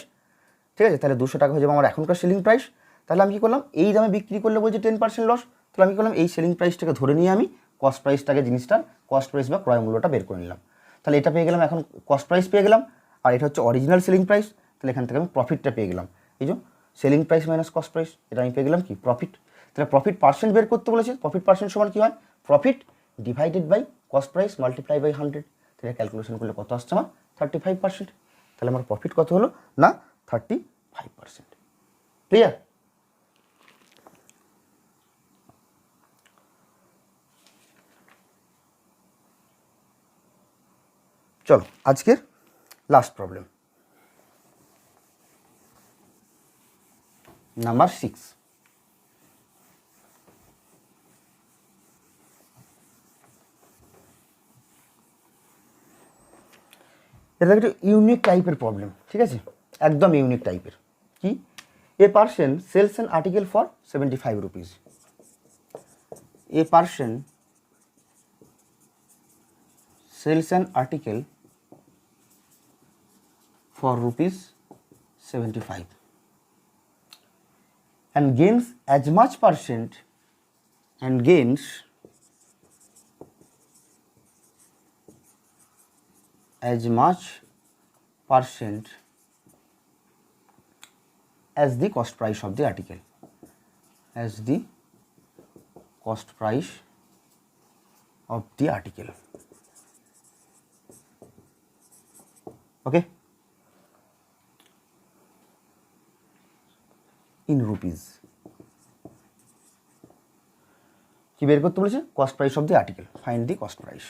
ঠিক আছে, তাহলে 200 টাকা হয়ে যাবে আমার এখনকার সেলিং প্রাইস। তাহলে আমি কী করলাম, এই দামে বিক্রি করলে বলছে 10% লস, তাহলে আমি কী করলাম, এই সেলিং প্রাইসটাকে ধরে নিয়ে আমি কস্ট প্রাইসটাকে জিনিসটার কস্ট প্রাইস বা ক্রয় মূল্যটা বের করে নিলাম। তাহলে এটা পেয়ে গেলাম, এখন কস্ট প্রাইস পেয়ে গেলাম, আর এটা হচ্ছে অরিজিনাল সেলিং প্রাইস। তাহলে এখান থেকে আমি প্রফিটটা পেয়ে গেলাম, এই যে selling price minus cost price, এটা আমি পেয়ে গেলাম কি প্রফিট। তাহলে প্রফিট পার্সেন্ট বের করতে বলেছে, প্রফিট পার্সেন্ট সমান কী হয়, profit divided by cost price multiply by 100। তাহলে ক্যালকুলেশন করলে কত আসছে আমার 35%। তাহলে আমার প্রফিট কত হলো না 35%। ক্লিয়ার? চলো আজকের লাস্ট প্রবলেম, নাম্বার 6। এটা একটা ইউনিক টাইপের প্রবলেম, ঠিক আছে, একদম ইউনিক টাইপের। কি, a person sells an article for 75 rupees. A person sells an article for rupees 75 and gains as much percent as the cost price of the article, okay, in rupees। কি বের করতে বলেছে, cost price of the article, find the cost price,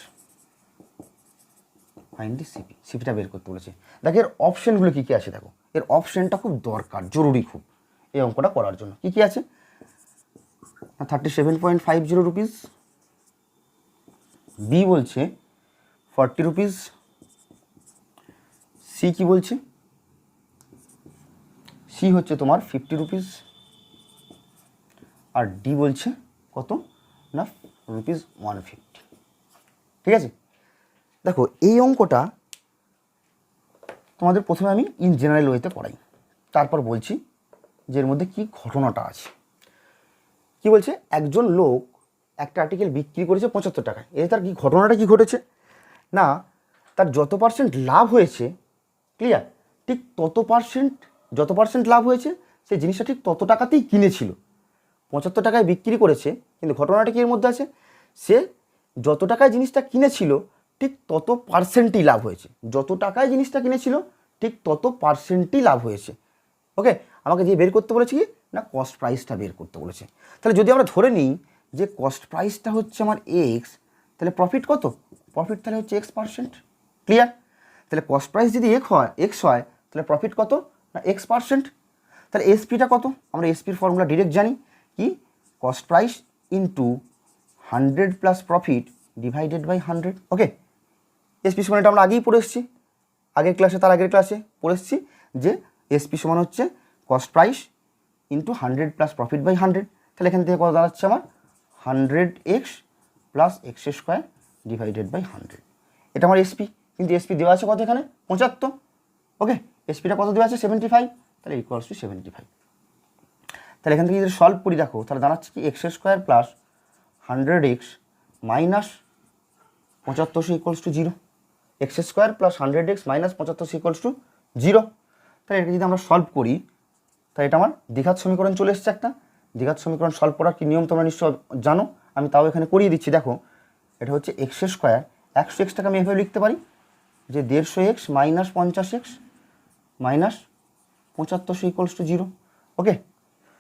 find the CP, সিপিটা বের করতে বলেছে। দেখো এর অপশনগুলো কী কী আছে, দেখো এর অপশনটা খুব দরকার, জরুরি খুব এই অঙ্কটা করার জন্য। কী কী আছে, 37.50 রুপিস, বি বলছে 40 রুপিস, সি কি বলছে, সি হচ্ছে তোমার 50 রুপিস, আর ডি বলছে কত না রুপিস 150। ঠিক আছে, দেখো এই অঙ্কটা তোমাদের প্রথমে আমি ইন জেনারেল ওয়েতে পড়াই, তারপর বলছি যে এর মধ্যে কী ঘটনাটা আছে। কি বলছে, একজন লোক একটা আর্টিকেল বিক্রি করেছে 75 টাকায়। এতে তার কি ঘটনাটা কি ঘটেছে না, তার যত পার্সেন্ট লাভ হয়েছে, ক্লিয়ার, ঠিক যত পার্সেন্ট লাভ হয়েছে সেই জিনিসটা ঠিক তত টাকাতেই কিনেছিল। 75 টাকায় বিক্রি করেছে, কিন্তু ঘটনাটা কি এর মধ্যে আছে, সে যত টাকায় জিনিসটা কিনেছিল ঠিক তত পার্সেন্টই লাভ হয়েছে, যত টাকায় জিনিসটা কিনেছিল ঠিক তত পার্সেন্টই লাভ হয়েছে। ওকে, আমাকে যে বের করতে বলেছি কি না কস্ট প্রাইসটা বের করতে বলেছে। তাহলে যদি আমরা ধরে নিই যে কস্ট প্রাইসটা হচ্ছে আমার এক্স, তাহলে প্রফিট কত, প্রফিট তাহলে হচ্ছে X%। ক্লিয়ার? তাহলে কস্ট প্রাইস যদি এক্স হয় তাহলে প্রফিট কত না X%। তাহলে এসপিটা কত, আমরা এসপির ফর্মুলা ডিরেক্ট জানি, কি cost price into 100 plus profit divided by 100। Okay, SP সমান এটা আমরা আগেই পড়ে এসেছি, আগের ক্লাসে তার আগের ক্লাসে পড়ে এসেছি যে এসপি সমান হচ্ছে cost price into 100 plus profit by 100। তাহলে এখান থেকে কত দাঁড়াচ্ছে আমার 100x plus x² divided by 100। এটা আমার এসপি, কিন্তু এসপি দেওয়া আছে কত এখানে 75। ওকে, এসপিটা কত দেওয়া আছে 75, তাহলে ইকুয়ালস টু 75। তাহলে এখান থেকে যদি সলভ করি দেখো তাহলে দাঁড়াচ্ছে কি x² plus 100x minus 75 equals to 0। x² plus 100x minus 75 equals to 0। তাহলে এটা যদি আমরা সলভ করি তাহলে এটা আমার দ্বিঘাত সমীকরণ চলে এসছে একটা। দ্বিঘাত সমীকরণ সলভ করার কি নিয়ম তোমরা নিশ্চয় জানো, আমি তাও এখানে করিয়ে দিচ্ছি। দেখো এটা হচ্ছে x² 100xটাকে আমি এভাবে লিখতে পারি যে 150x minus 50x minus 75 equals to 0। ওকে,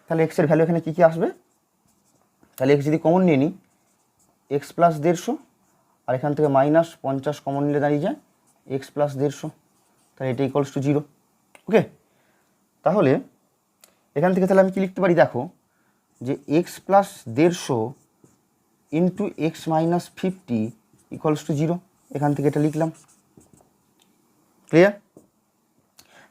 তাহলে এক্সের ভ্যালু এখানে কী কী আসবে, তাহলে এক্স যদি কমন নিয়ে নিই এক্স প্লাস 150, আর এখান থেকে মাইনাস 50 কমন নিলে দাঁড়িয়ে যায় এক্স প্লাস 150, তাহলে এটা ইকুয়ালস টু 0। ওকে, তাহলে এখান থেকে তাহলে আমি কী লিখতে পারি দেখো যে x plus 150 into x minus 50 equals to 0। এখান থেকে এটা লিখলাম। ক্লিয়ার?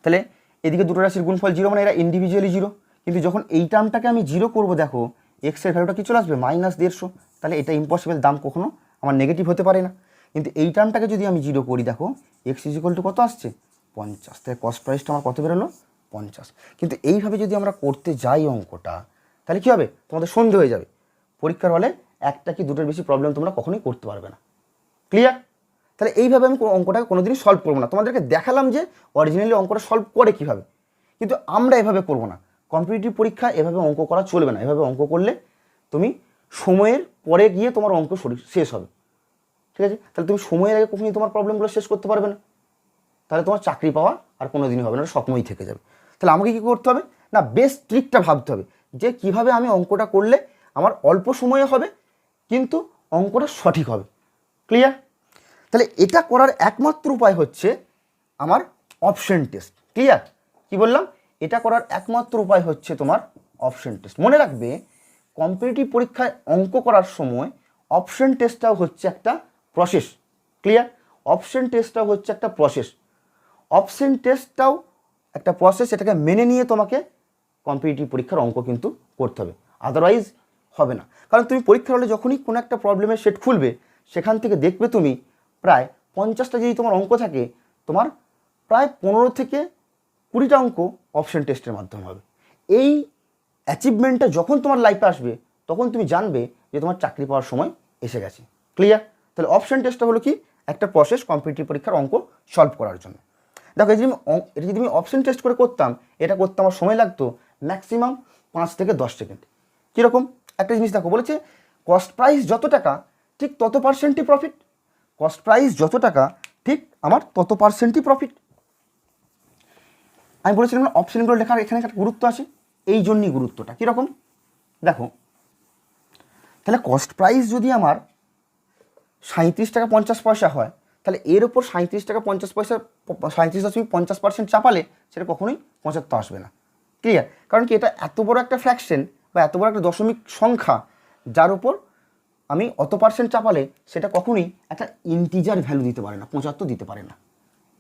তাহলে এদিকে দুটো রাশির গুণফল 0 মানে এরা ইন্ডিভিজুয়ালি 0, কিন্তু যখন এই টার্মটাকে আমি 0 করব দেখো এক্সের ভ্যালুটা কি চলে আসবে মাইনাস 150। তাহলে এটা ইম্পসিবল, দাম কখনো আমার নেগেটিভ হতে পারে না। কিন্তু এই টার্মটাকে যদি আমি 0 করি দেখো এক্স ইজ ইকুয়াল টু কত আসছে 50। তাহলে কস্ট প্রাইসটা আমার কত বেরোলো 50। কিন্তু এইভাবে যদি আমরা করতে যাই অঙ্কটা, তাহলে কী হবে, তোমাদের সন্ধে হয়ে যাবে। পরীক্ষার হলে একটা কি দুটোর বেশি প্রবলেম তোমরা কখনোই করতে পারবে না। ক্লিয়ার? তাহলে এইভাবে আমি অঙ্কটাকে কোনোদিনই সলভ করবো না। তোমাদেরকে দেখালাম যে অরিজিনালি অঙ্কটা সলভ করে কীভাবে, কিন্তু আমরা এভাবে করবো না। কম্পিটিটিভ পরীক্ষা এভাবে অঙ্ক করা চলবে না। এভাবে অঙ্ক করলে তুমি সময়ের পরে গিয়ে তোমার অঙ্ক শেষ হবে। ঠিক আছে? তাহলে তুমি সময়ের আগে কখনোই তোমার প্রবলেমগুলো শেষ করতে পারবে না। তাহলে তোমার চাকরি পাওয়া আর কোনো দিনই হবে না, স্বপ্নই থেকে যাবে। তাহলে আমাকে কী করতে হবে না, বেস্ট ট্রিকটা ভাবতে হবে যে কিভাবে আমি অঙ্কটা করলে আমার অল্প সময়ে হবে কিন্তু অঙ্কটা সঠিক হবে। ক্লিয়ার? তাহলে এটা করার একমাত্র উপায় হচ্ছে আমার অপশন টেস্ট। ক্লিয়ার? কি বললাম? এটা করার একমাত্র উপায় হচ্ছে তোমার অপশন টেস্ট। মনে রাখবে, কম্পিটিটিভ পরীক্ষায় অঙ্ক করার সময় অপশন টেস্টটাও হচ্ছে একটা প্রসেস। ক্লিয়ার? অপশন টেস্টটাও হচ্ছে একটা প্রসেস। অপশন টেস্টটাও একটা প্রসেস, এটাকে মেনে নিয়ে তোমাকে কম্পিটিটিভ পরীক্ষার অঙ্ক কিন্তু করতে হবে, আদারওয়াইজ হবে না। কারণ তুমি পরীক্ষার হলে যখনই কোনো একটা প্রবলেমের সেট খুলবে, সেখান থেকে দেখবে তুমি প্রায় 50টা যদি তোমার অঙ্ক থাকে, তোমার প্রায় 15 থেকে 20টা অঙ্ক অপশন টেস্টের মাধ্যমে হবে। এই অ্যাচিভমেন্টটা যখন তোমার লাইফে আসবে, তখন তুমি জানবে যে তোমার চাকরি পাওয়ার সময় এসে গেছে। ক্লিয়ার? তাহলে অপশন টেস্টটা হলো কি, একটা প্রসেস কম্পিটিটিভ পরীক্ষার অঙ্ক সলভ করার জন্য। দেখো, এটা যদি আমি অপশন টেস্ট করে করতাম, এটা করতে আমার সময় লাগতো ম্যাক্সিমাম 5 থেকে 10 সেকেন্ড। কীরকম? একটা জিনিস দেখো, বলেছে কস্ট প্রাইস যত টাকা ঠিক তত পার্সেন্টই প্রফিট। কস্ট প্রাইস যত টাকা ঠিক আমার তত পার্সেন্টই প্রফিট। আমি বলেছিলাম না, অপশনগুলো লেখার এখানে একটা গুরুত্ব আছে, এই জন্যই গুরুত্বটা। কীরকম? দেখো, তাহলে কস্ট প্রাইস যদি আমার 37 টাকা 50 পয়সা হয়, তাহলে এর ওপর 37 টাকা 50 পয়সা 37.50% চাপালে সেটা কখনোই 75 আসবে না। ক্লিয়ার? কারণ কি, এটা এত বড় একটা ফ্র্যাকশন বা এত বড় একটা দশমিক সংখ্যা, যার উপর আমি অত পার্সেন্ট চাপালে সেটা কখনোই একটা ইন্টিজার ভ্যালু দিতে পারে না, 75 দিতে পারে না।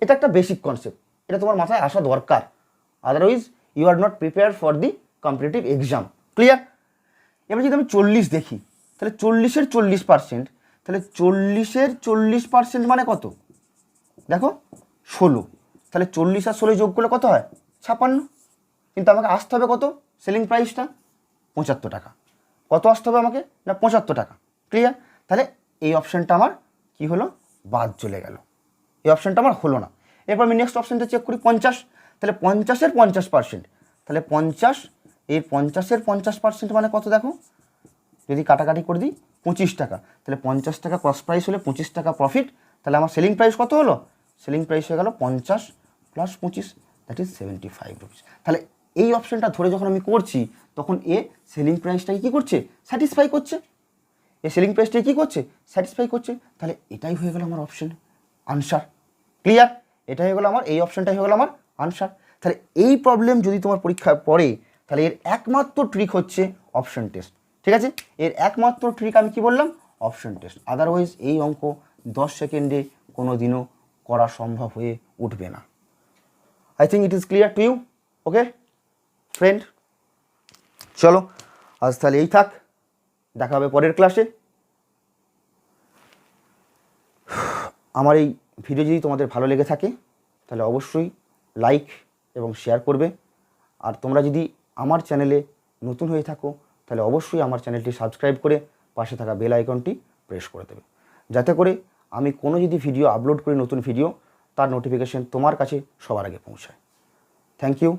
এটা একটা বেসিক কনসেপ্ট, এটা তোমার মাথায় আসা দরকার, otherwise you are not prepare for the competitive exam. Clear? এবার যদি আমি 40 দেখি, তাহলে 40-এর 40%, তাহলে 40-এর 40% মানে কত? দেখো 16। তাহলে 40 আর 16 যোগ করলে কত হয়? 56। কিন্তু আমাকে আসতে হবে কত? সেলিং প্রাইসটা 75 টাকা। কত আসতে হবে আমাকে? না 75 টাকা। ক্লিয়ার? তাহলে এই অপশানটা আমার কি হলো? বাদ চলে গেল। এই অপশানটা আমার হলো না। এরপর আমি নেক্সট অপশানটা চেক করি, 50। তাহলে 50-এর 50%, তাহলে 50, এই 50-এর 50% মানে কত? দেখো, যদি কাটাকাটি করে দিই 25 টাকা, তাহলে 50 টাকা কস্ট প্রাইস হলে 25 টাকা প্রফিট। তাহলে আমার সেলিং প্রাইস কত হলো? সেলিং প্রাইস হয়ে গেল 50 + 25, দ্যাট ইজ 75 রুপিস। তাহলে এই অপশানটা ধরে যখন আমি করছি, তখন এ সেলিং প্রাইসটাকে কী করছে? স্যাটিসফাই করছে। এ সেলিং প্রাইসটাকে কী করছে? স্যাটিসফাই করছে। তাহলে এটাই হয়ে গেল আমার অপশান আনসার। ক্লিয়ার? এটা হয়ে গেল আমার, এই অপশানটাই হয়ে গেল আমার আনসার। তাহলে এই প্রবলেম যদি তোমার পরীক্ষায় পড়ে, তাহলে এর একমাত্র ট্রিক হচ্ছে অপশন টেস্ট। ঠিক আছে? এর একমাত্র ট্রিক আমি কি বললাম? Option test. আদারওয়াইজ এই অঙ্ক 10 সেকেন্ডে কোনো দিনও করা সম্ভব হয়ে উঠবে না। I think it is clear to you. Okay friend, চলো আজ তাহলে এই থাক, দেখা হবে পরের ক্লাসে। আমার এই ভিডিও যদি তোমাদের ভালো লেগে থাকে, তাহলে অবশ্যই লাইক এবং শেয়ার করবে। আর তোমরা যদি আমার চ্যানেলে নতুন হয়ে থাকো, তাহলে অবশ্যই আমার চ্যানেলটি সাবস্ক্রাইব করে পাশে থাকা বেল আইকনটি প্রেস করে দেবে, যাতে করে আমি কোনো যদি ভিডিও আপলোড করি, নতুন ভিডিও, তার নোটিফিকেশন তোমার কাছে সবার আগে পৌঁছায়। Thank you.